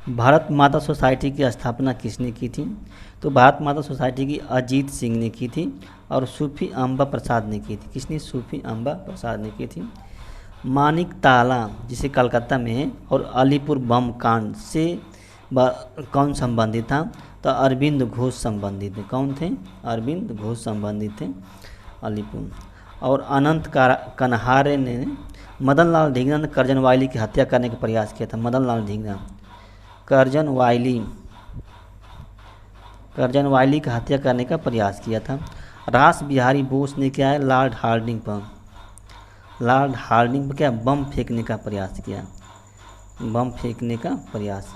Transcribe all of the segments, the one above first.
भारत माता सोसाइटी की स्थापना किसने की थी? तो भारत माता सोसाइटी की अजीत सिंह ने की थी और सूफी अम्बा प्रसाद ने की थी। किसने? सूफी अम्बा प्रसाद ने की थी। मानिक ताला जिसे कलकत्ता में है और अलीपुर बम कांड से कौन संबंधित था? तो अरविंद घोष संबंधित थे। कौन थे? अरविंद घोष संबंधित थे अलीपुर। और कन्हारे ने मदन लाल ढींगरा ने करजन वायली की हत्या करने का प्रयास किया था। मदन लाल ढींगरा करजन वायली की हत्या करने का प्रयास किया था। रास बिहारी बोस ने क्या है? लॉर्ड हार्डिंग पर क्या बम फेंकने का प्रयास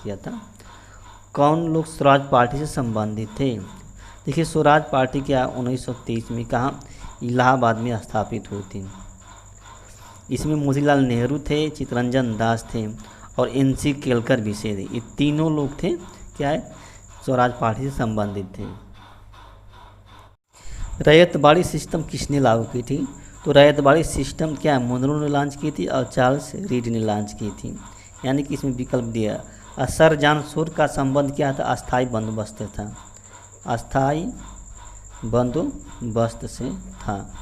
किया था। कौन लोग स्वराज पार्टी से संबंधित थे? देखिए, स्वराज पार्टी क्या 1923 में कहाँ? इलाहाबाद में स्थापित हुई थी। इसमें मोतीलाल नेहरू थे, चित्तरंजन दास थे और NC केलकर भी थे। ये तीनों लोग थे क्या है? स्वराज पार्टी से संबंधित थे। रैयतवाड़ी सिस्टम किसने लागू की थी? तो रैयतवाड़ी सिस्टम क्या मुनरो ने लॉन्च की थी और चार्ल्स रीड ने लॉन्च की थी। यानी कि इसमें विकल्प दिया। सर जॉन शोर का संबंध क्या था? अस्थाई बंदोबस्त था। अस्थाई बंदोबस्त से था।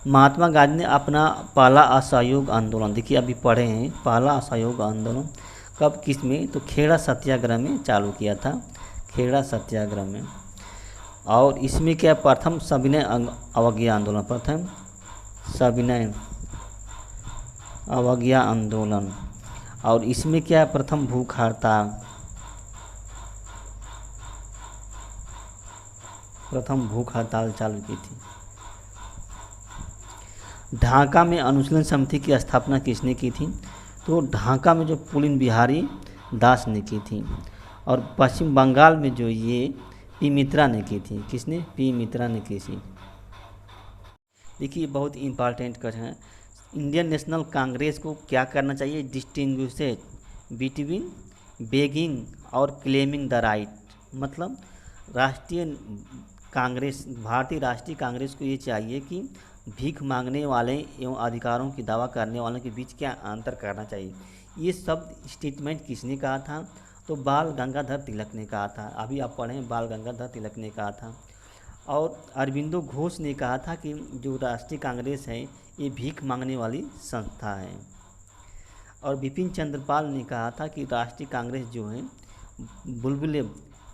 महात्मा गांधी ने अपना पहला असहयोग आंदोलन, देखिए अभी पढ़े हैं, पहला असहयोग आंदोलन कब किस में? तो खेड़ा सत्याग्रह में चालू किया था। खेड़ा सत्याग्रह में। और इसमें क्या प्रथम सविनय अवज्ञा आंदोलन, प्रथम सविनय अवज्ञा आंदोलन। और इसमें क्या प्रथम भूख हड़ताल, चालू की थी। ढाका में अनुशीलन समिति की स्थापना किसने की थी? तो ढाका में जो पुलिन बिहारी दास ने की थी। और पश्चिम बंगाल में जो ये पी मित्रा ने की थी। किसने? पी मित्रा ने की थी। देखिए बहुत इंपॉर्टेंट क्वेश्चन है। इंडियन नेशनल कांग्रेस को क्या करना चाहिए? डिस्टिंग्विश बिटवीन बेगिंग और क्लेमिंग द राइट। मतलब भारतीय राष्ट्रीय कांग्रेस को ये चाहिए कि भीख मांगने वाले एवं अधिकारों की दावा करने वालों के बीच क्या अंतर करना चाहिए। ये सब स्टेटमेंट किसने कहा था? तो बाल गंगाधर तिलक ने कहा था। अभी आप पढ़ें, बाल गंगाधर तिलक ने कहा था। और अरविंदो घोष ने कहा था कि जो राष्ट्रीय कांग्रेस है ये भीख मांगने वाली संस्था है। और बिपिन चंद्रपाल ने कहा था कि राष्ट्रीय कांग्रेस जो है बुलबुले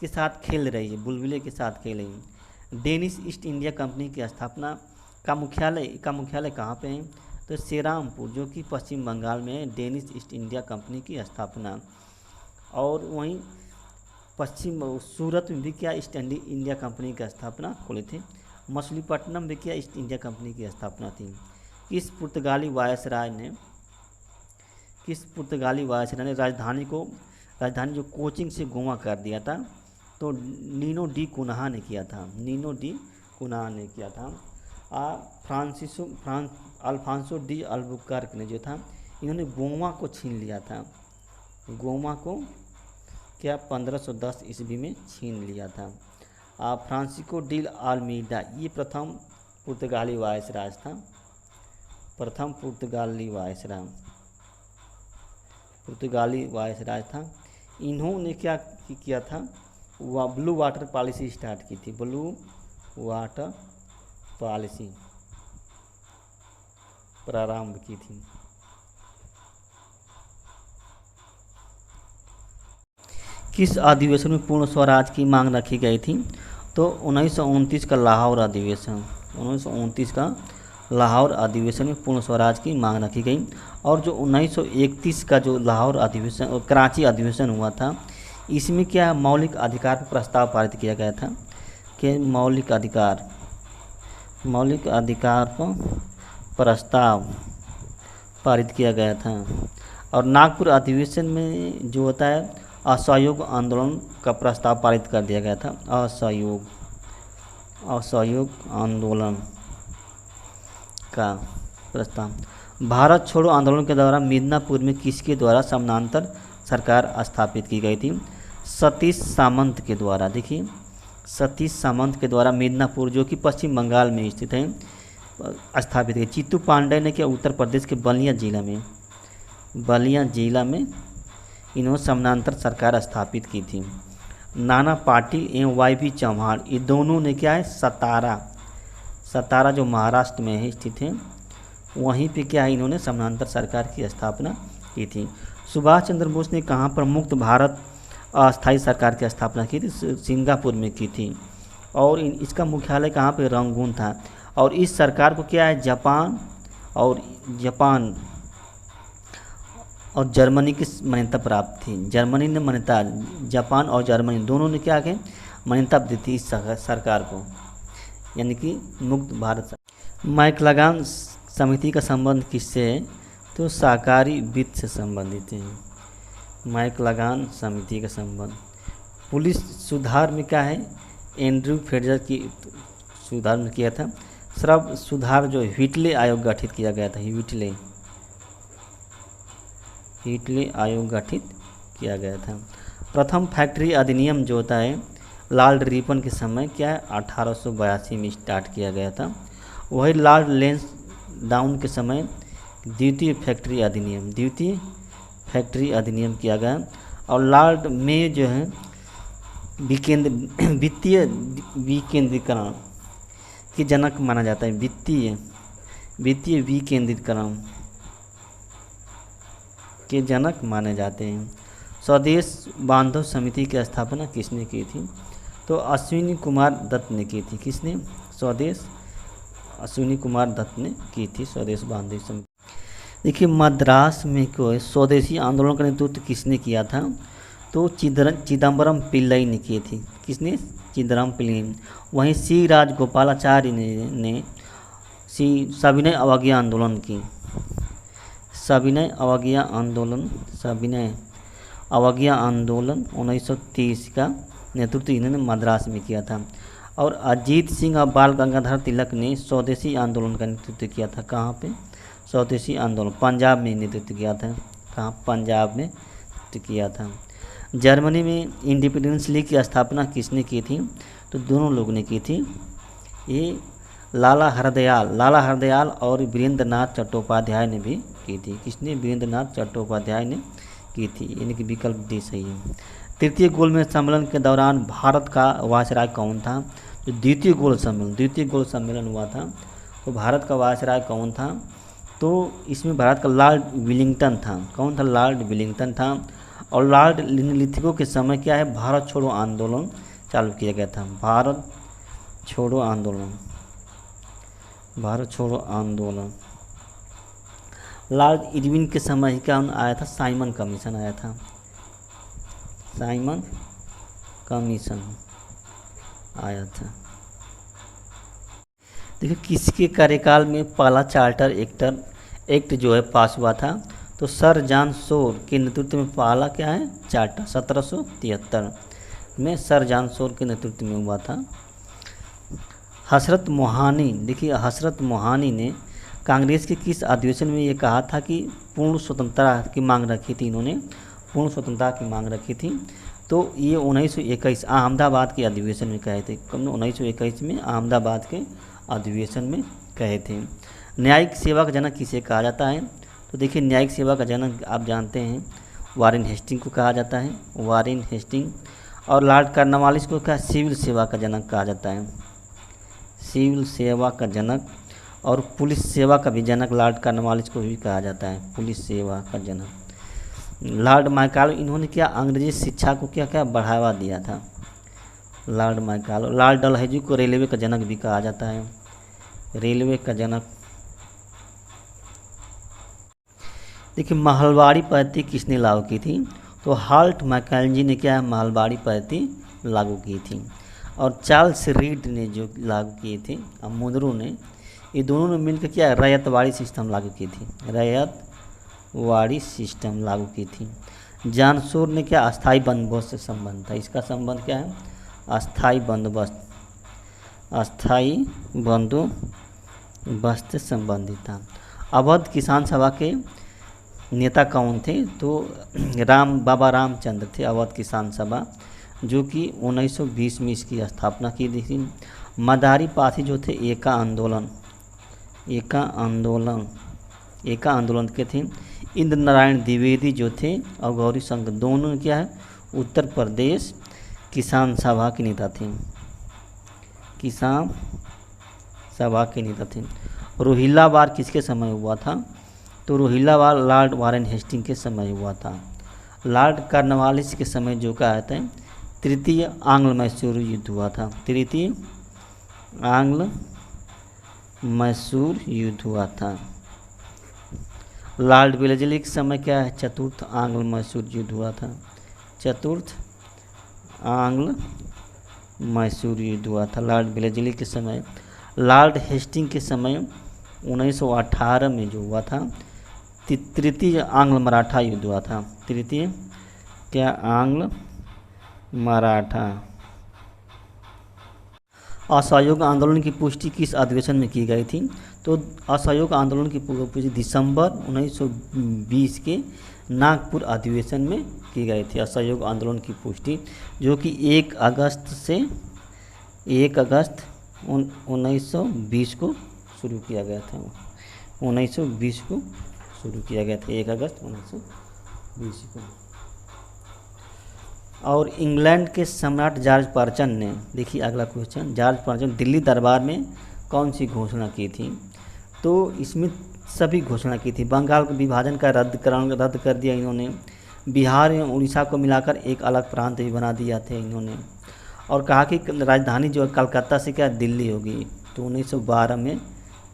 के साथ खेल रही है। डेनिश ईस्ट इंडिया कंपनी की स्थापना का मुख्यालय कहाँ पे है? तो श्रीरामपुर, जो कि पश्चिम बंगाल में है, डेनिश ईस्ट इंडिया कंपनी की स्थापना। और वहीं सूरत में भी क्या ईस्ट इंडिया कंपनी की स्थापना खोले थे। मछलीपट्टनम में क्या ईस्ट इंडिया कंपनी की स्थापना थी। किस पुर्तगाली वायसराय ने राजधानी जो कोचिंग से गोवा कर दिया था? तो नीनो डी कुन्हा ने किया था। अल्फांसो डी अल्बुकर्क ने जो था, इन्होंने गोवा को छीन लिया था। गोवा को क्या 1510 ईस्वी में छीन लिया था। फ्रांसिस्को डी आल्मीडा ये प्रथम पुर्तगाली वायसराय था। इन्होंने क्या किया था? ब्लू वाटर पॉलिसी स्टार्ट की थी। ब्लू वाटर पॉलिसी प्रारंभ की थी। किस अधिवेशन में पूर्ण स्वराज की मांग रखी गई थी? तो 1929 का लाहौर अधिवेशन में पूर्ण स्वराज की मांग रखी गई। और जो 1931 का जो लाहौर अधिवेशन और कराची अधिवेशन हुआ था, इसमें क्या मौलिक अधिकार पर प्रस्ताव पारित किया गया था कि मौलिक अधिकार पर प्रस्ताव पारित किया गया था। और नागपुर अधिवेशन में जो होता है असहयोग आंदोलन का प्रस्ताव पारित कर दिया गया था। असहयोग आंदोलन का प्रस्ताव। भारत छोड़ो आंदोलन के दौरान मिदनापुर में किसके द्वारा समानांतर सरकार स्थापित की गई थी? सतीश सामंत के द्वारा। देखिए सतीश सामंत के द्वारा मिदनापुर, जो कि पश्चिम बंगाल में स्थित है, स्थापित की। चित्तू पांडे ने क्या उत्तर प्रदेश के बलिया जिला में इन्होंने समानांतर सरकार स्थापित की थी। नाना पाटिल एवं YV चौहान, ये दोनों ने क्या है, सतारा जो महाराष्ट्र में है स्थित है, वहीं पे क्या है, इन्होंने समानांतर सरकार की स्थापना की थी। सुभाष चंद्र बोस ने कहाँ पर मुक्त भारत अस्थायी सरकार की स्थापना की थी? सिंगापुर में की थी। और इसका मुख्यालय कहाँ पे, रंगून था। और इस सरकार को क्या है, जापान और जर्मनी की मान्यता प्राप्त थी। जर्मनी ने मान्यता, जापान और जर्मनी दोनों ने क्या है, मान्यता दी थी इस सरकार को, यानी कि मुक्त भारत। मैक्लागान समिति का संबंध किससे है? तो सहकारी वित्त से संबंधित है। मैक्लागान समिति का संबंध पुलिस सुधार में क्या है, एंड्रयू फ्रेजर की सुधार में किया था। श्रम सुधार जो व्हिटले आयोग गठित किया गया था, व्हिटले आयोग गठित किया गया था। प्रथम फैक्ट्री अधिनियम जो होता है लॉर्ड रिपन के समय क्या है, 1882 में स्टार्ट किया गया था। वही लॉर्ड लैंसडाउन के समय द्वितीय फैक्ट्री अधिनियम किया गया। और लॉर्ड में जो है वित्तीय विकेंद्रीकरण के जनक माना जाता है। वित्तीय विकेंद्रीकरण के जनक माने जाते हैं। स्वदेश बांधव समिति की स्थापना किसने की थी? तो अश्विनी कुमार दत्त ने की थी। किसने? अश्विनी कुमार दत्त ने की थी स्वदेश बांधव समिति। देखिए मद्रास में कोई स्वदेशी आंदोलन का नेतृत्व किसने किया था? तो चिदम्बरम पिल्लई ने की थी। किसने? चिदम्बरम पिल्लई। वहीं सी राजगोपालाचारी ने सविनय अवज्ञा आंदोलन 1930 का नेतृत्व इन्होंने मद्रास में किया था। और अजीत सिंह और बाल गंगाधर तिलक ने स्वदेशी आंदोलन का नेतृत्व किया था। कहाँ पे? स्वदेशी आंदोलन पंजाब में नेतृत्व किया था। कहाँ? पंजाब में नेतृत्व किया था। जर्मनी में इंडिपेंडेंस लीग की स्थापना किसने की थी? तो दोनों लोगों ने की थी। ये लाला हरदयाल और वीरेंद्र नाथ चट्टोपाध्याय ने भी की थी। किसने? वीरेंद्र नाथ चट्टोपाध्याय ने की थी, यानी कि विकल्प डी सही है। तृतीय गोलमेज सम्मेलन के दौरान भारत का वायसराय कौन था? जो द्वितीय गोल सम्मेलन हुआ था, तो भारत का वायसराय कौन था? तो इसमें भारत का लॉर्ड विलिंगटन था। कौन था? लॉर्ड विलिंगटन था। और लॉर्ड लिथिगो के समय क्या है, भारत छोड़ो आंदोलन चालू किया गया था। भारत छोड़ो आंदोलन। लॉर्ड इरविन के समय क्या आया था? साइमन कमीशन आया था। साइमन कमीशन आया था। देखिए किसके कार्यकाल में पहला चार्टर एक्ट जो है पास हुआ था? तो सर जॉन शोर के नेतृत्व में पहला क्या है, चार्टर 1773 में सर जॉन शोर के नेतृत्व में हुआ था। हसरत मोहानी, देखिए हसरत मोहानी ने कांग्रेस के किस अधिवेशन में ये कहा था कि पूर्ण स्वतंत्रता की मांग रखी थी? इन्होंने पूर्ण स्वतंत्रता की मांग रखी थी। तो ये 1921 अहमदाबाद के अधिवेशन में कहे थे। 1921 में अहमदाबाद के अधिवेशन में कहे थे। न्यायिक सेवा का जनक किसे कहा जाता है? तो देखिए न्यायिक सेवा का जनक आप जानते हैं वारेन हेस्टिंग को कहा जाता है, वारेन हेस्टिंग। और लॉर्ड कॉर्नवालिस को क्या सिविल सेवा का जनक कहा जाता है, सिविल सेवा का जनक। और पुलिस सेवा का भी जनक लॉर्ड कॉर्नवालिस को भी कहा जाता है, पुलिस सेवा का जनक। लॉर्ड माइकालो, इन्होंने क्या अंग्रेजी शिक्षा को क्या बढ़ावा दिया था, लॉर्ड माइकालो। लॉर्ड डलहौजी को रेलवे का जनक भी कहा जाता है, रेलवे का जनक। देखिए महलबाड़ी पद्धति किसने लागू की थी? तो हाल्ट मैकेंजी ने क्या है, महलबाड़ी पद्धति लागू की थी। और चार्ल्स रीड ने जो लागू किए थे, और मुनरो ने, ये दोनों ने मिलकर क्या रैयतवाड़ी सिस्टम लागू की थी, रैयतवाड़ी सिस्टम लागू की थी। जॉन शोर ने क्या अस्थाई बंदोबस्त से संबंध था, इसका संबंध क्या है, अस्थाई बंदोबस्त, अस्थाई बंदोबस्त से संबंधित था। अवध किसान सभा के नेता कौन थे? तो बाबा रामचंद्र थे, अवध किसान सभा, जो कि 1920 में इसकी स्थापना की गई थी। मदारी पासी जो थे एका आंदोलन के थे। इंद्र नारायण द्विवेदी जो थे और गौरी शंकर दोनों क्या है उत्तर प्रदेश किसान सभा के नेता थे, किसान सभा के नेता थे। रोहिल्ला वार किसके समय हुआ था? तो रोहिल्ला वार लॉर्ड वारेन हेस्टिंग के समय हुआ था। लॉर्ड कॉर्नवालिस के समय जो क्या कहते हैं तृतीय आंग्ल मैसूर युद्ध हुआ था, तृतीय आंग्ल मैसूर युद्ध हुआ था। लॉर्ड वेलेस्ली के समय क्या है चतुर्थ आंग्ल मैसूर युद्ध हुआ था, चतुर्थ आंग्ल मैसूर युद्ध हुआ था लॉर्ड वेलेस्ली के समय। लॉर्ड हेस्टिंग के समय 1918 में जो हुआ था तृतीय आंग्ल मराठा युद्ध हुआ था, तृतीय क्या आंग्ल मराठा। असहयोग आंदोलन की पुष्टि किस अधिवेशन में की गई थी? तो असहयोग आंदोलन की पुष्टि दिसंबर 1920 के नागपुर अधिवेशन में की गई थी। असहयोग आंदोलन की पुष्टि जो कि 1 अगस्त से 1 अगस्त 1920 को शुरू किया गया था, 1920 को शुरू किया गया था, 1 अगस्त 1920 को। और इंग्लैंड के सम्राट जॉर्ज पर्चन ने, देखिए अगला क्वेश्चन, जॉर्ज पर्चन दिल्ली दरबार में कौन सी घोषणा की थी? तो इसमें सभी घोषणा की थी। बंगाल के विभाजन का रद्द कर दिया इन्होंने, बिहार एवं उड़ीसा को मिलाकर एक अलग प्रांत भी बना दिया थे इन्होंने, और कहा कि राजधानी जो है कलकत्ता से क्या दिल्ली होगी, तो 1912 में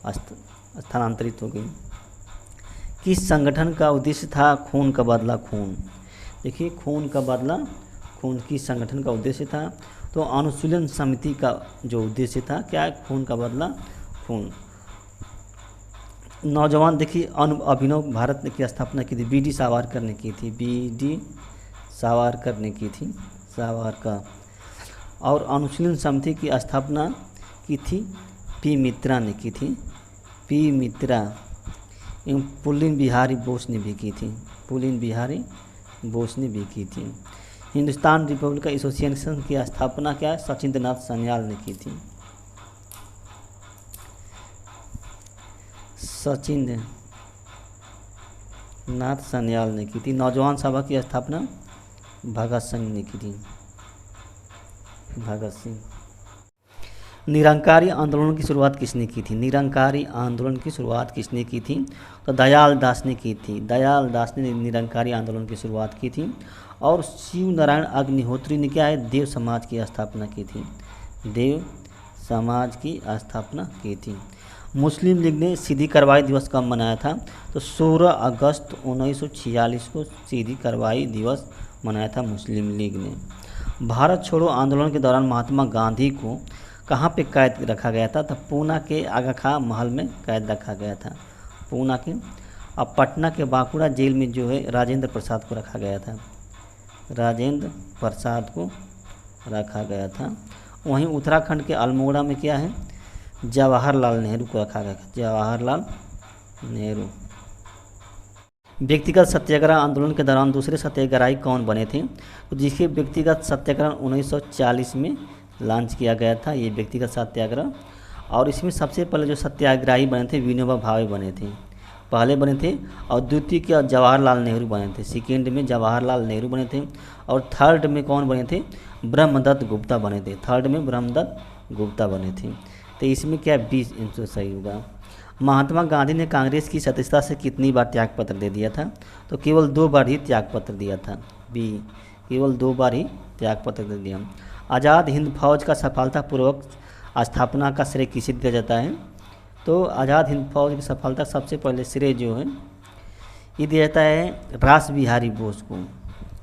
स्थानांतरित हो गई। किस संगठन का उद्देश्य था खून का बदला खून? देखिए खून का बदला खून किस संगठन का उद्देश्य था? तो अनुशीलन समिति का जो उद्देश्य था क्या है खून का बदला खून। नौजवान देखिए अभिनव भारत की स्थापना की थी बी.डी. सावरकर ने की थी, बी.डी. सावरकर ने की थी, सावरकर। और अनुशीलन समिति की स्थापना की थी पी. मित्रा ने की थी, पी. मित्रा। एवं पुलिन बिहारी बोस ने भी की थी, पुलिन बिहारी बोस ने भी की थी। हिंदुस्तान रिपब्लिकन एसोसिएशन की स्थापना क्या है सचिंद्र नाथ सान्याल ने की थी, सचिंद्र नाथ सान्याल ने की थी। नौजवान सभा की स्थापना भगत सिंह ने की थी, भगत सिंह। निरंकारी आंदोलन की शुरुआत किसने की थी? निरंकारी आंदोलन की शुरुआत किसने की थी? तो दयाल दास ने की थी, दयाल दास ने निरंकारी आंदोलन की शुरुआत की थी। और शिव नारायण अग्निहोत्री ने क्या है देव समाज की स्थापना की थी, देव समाज की स्थापना की थी। मुस्लिम लीग ने सीधी कार्रवाई दिवस कब मनाया था? तो 16 अगस्त 1946 को सीधी कार्रवाई दिवस मनाया था मुस्लिम लीग ने। भारत छोड़ो आंदोलन के दौरान महात्मा गांधी को कहाँ पे कैद रखा गया था? तो पूना के आगा खां महल में कैद रखा गया था, पूना के। अब पटना के बांकुड़ा जेल में जो है राजेंद्र प्रसाद को रखा गया था, राजेंद्र प्रसाद को रखा गया था। वहीं उत्तराखंड के अल्मोड़ा में क्या है जवाहरलाल नेहरू को रखा गया, जवाहरलाल नेहरू। व्यक्तिगत सत्याग्रह आंदोलन के दौरान दूसरे सत्याग्रही कौन बने थे? तो जिसके व्यक्तिगत सत्याग्रह 1940 में लॉन्च किया गया था ये व्यक्तिगत सत्याग्रह। और इसमें सबसे पहले जो सत्याग्रही बने थे विनोबा भावे बने थे, पहले बने थे। और द्वितीय के जवाहरलाल नेहरू बने थे, सेकेंड में जवाहरलाल नेहरू बने थे। और थर्ड में कौन बने थे? ब्रह्मदत्त गुप्ता बने थे, थर्ड में ब्रह्मदत्त गुप्ता बने थे। तो इसमें क्या 20 आंसर सही होगा। महात्मा गांधी ने कांग्रेस की सदस्यता से कितनी बार त्यागपत्र दे दिया था? तो केवल 2 बार ही त्यागपत्र दिया था, बी, केवल 2 बार ही त्यागपत्र दे दिया। आज़ाद हिंद फौज का सफलतापूर्वक स्थापना का श्रेय किसे दिया जाता है? तो आज़ाद हिंद फौज की सफलता सबसे पहले श्रेय जो है ये दिया जाता है रास बिहारी बोस को,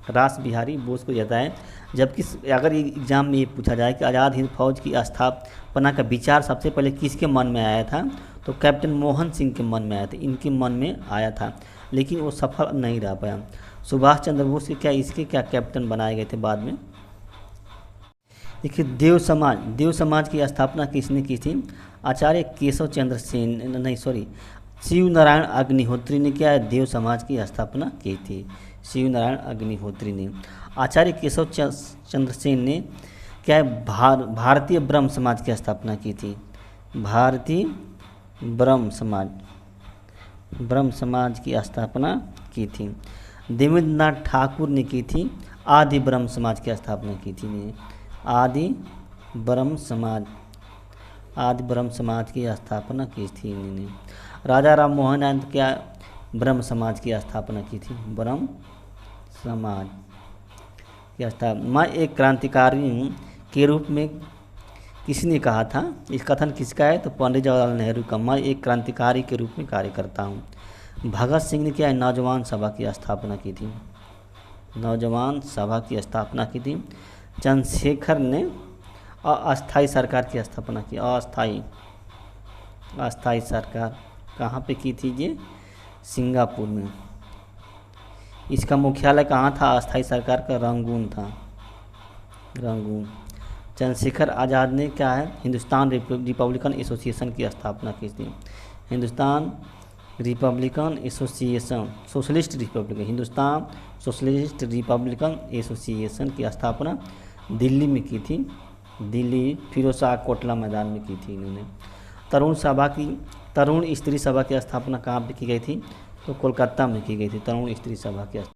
रास बिहारी बोस को जाता है। जबकि अगर एग्ज़ाम में ये पूछा जाए कि आज़ाद हिंद फौज की स्थापना का विचार सबसे पहले किसके मन में आया था? तो कैप्टन मोहन सिंह के मन में आया था, इनके मन में आया था, लेकिन वो सफल नहीं रह पाया। सुभाष चंद्र बोस के इसके कैप्टन बनाए गए थे बाद में। देखिए देव समाज की स्थापना किसने की थी? आचार्य केशव चंद्र सेन, नहीं सॉरी, शिव नारायण अग्निहोत्री ने क्या है देव समाज की स्थापना की थी, शिव नारायण अग्निहोत्री ने। आचार्य केशव चंद्र सेन ने क्या है भारतीय ब्रह्म समाज की स्थापना की थी, भारतीय ब्रह्म समाज की स्थापना की थी। देवेंद्रनाथ ठाकुर ने की थी आदि ब्रह्म समाज की स्थापना की थी इन्होंने। आदि ब्रह्म समाज की स्थापना की थी इन्होंने। राजा राम मोहन राय ने क्या ब्रह्म समाज की स्थापना की थी, ब्रह्म समाज की स्थापना। मैं एक क्रांतिकारी हूँ के रूप में किसने कहा था, इस कथन किसका है, तो पंडित जवाहरलाल नेहरू का। मैं एक क्रांतिकारी के रूप में कार्य करता हूँ। भगत सिंह ने क्या नौजवान सभा की स्थापना की थी, नौजवान सभा की स्थापना की थी। चंद्रशेखर ने अस्थाई सरकार की स्थापना की। अस्थाई सरकार कहाँ पे की थी ये, सिंगापुर में। इसका मुख्यालय कहाँ था अस्थाई सरकार का, रंगून था, रंगून। चंद्रशेखर आज़ाद ने क्या है हिंदुस्तान रिपब्लिकन एसोसिएशन की स्थापना की थी। Hindustan Republican association, socialist Republican, Hindustan socialist Republican association की स्थापना दिल्ली में की थी, दिल्ली फिरोजशाह कोटला मैदान में की थी इन्होंने। तरुण स्त्री सभा की स्थापना कहाँ पे की गई थी, तो कोलकाता में की गई थी तरुण स्त्री सभा की।